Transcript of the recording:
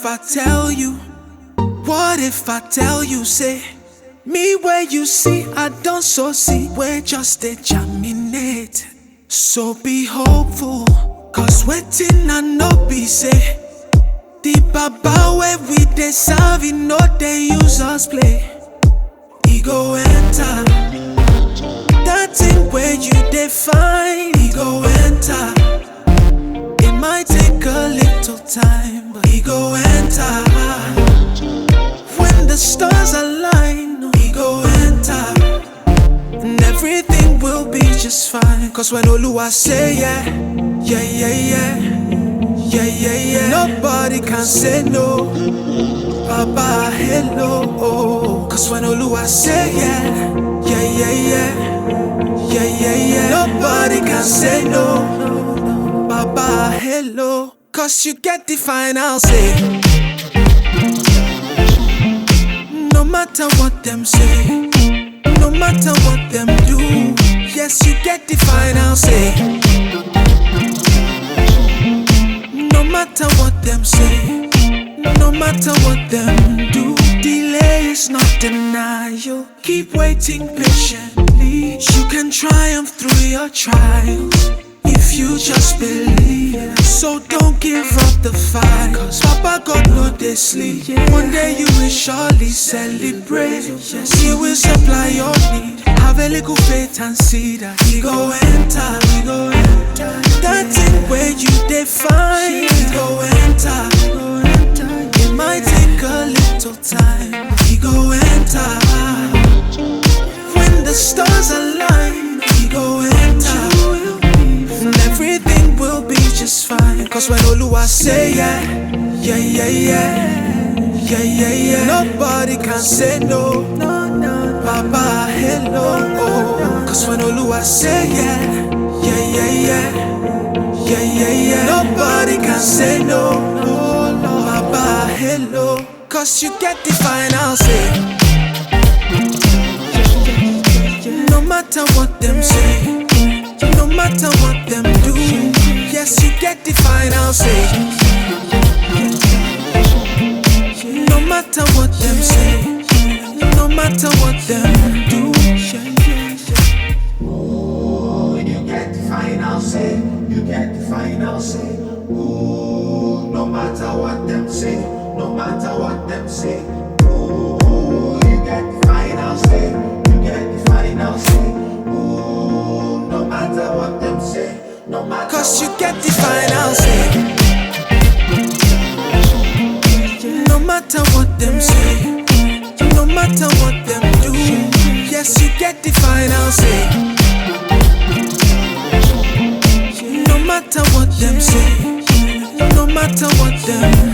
if I tell you? What if I tell you, say, me where you see, I don't so see, we're just a germinate. So be hopeful, cause waiting I no be say. The baba where we dey serve, you know they use us play. He go enter, that thing where you define, he go enter. It might take a little time, but he go enter. When the stars align, he go enter. And everything will be just fine. Cause when Oluwa say yeah, yeah, yeah, yeah, yeah, yeah, yeah, nobody can say no. Baba, hello. Cause when Oluwa say yeah, yeah, yeah, yeah, yeah, yeah, yeah, nobody can say no. Baba, hello. Cause you get the final say. No matter what them say, no matter what them do, yes, you get the final say. No matter what them say, no matter what them do, delay is not denial. Keep waiting patiently. You can triumph through your trials if you just believe. So don't give up the fight, cause Papa God know they sleep. One day you will surely celebrate. Yes, He will supply your need. Have a little faith and see that He go enter, He go enter. That thing where you define, He go enter. It might take a little time, He go enter. When the stars align, He go enter. And everything will be just fine. Cause when Oluwa say yeah, yeah, yeah, yeah, yeah, yeah, yeah, nobody can say no. Baba, hello. Cause when Oluwa say yeah, yeah, yeah, yeah, yeah, yeah, yeah, nobody can say no. Baba, hello. Cause you get the final say. No matter what them say, no matter what them do, yes, you get the final say. No matter what them say, no matter what them do, ooh, you get the final say, you get the final say. Ooh, no matter what them say, no matter what them say. Ooh, you get the final say, you get the final say. Ooh, no matter what them say, no matter. Cause you get the final say. No matter what them say, no matter what them do, yes, you get the final say. No matter what them say, no matter what them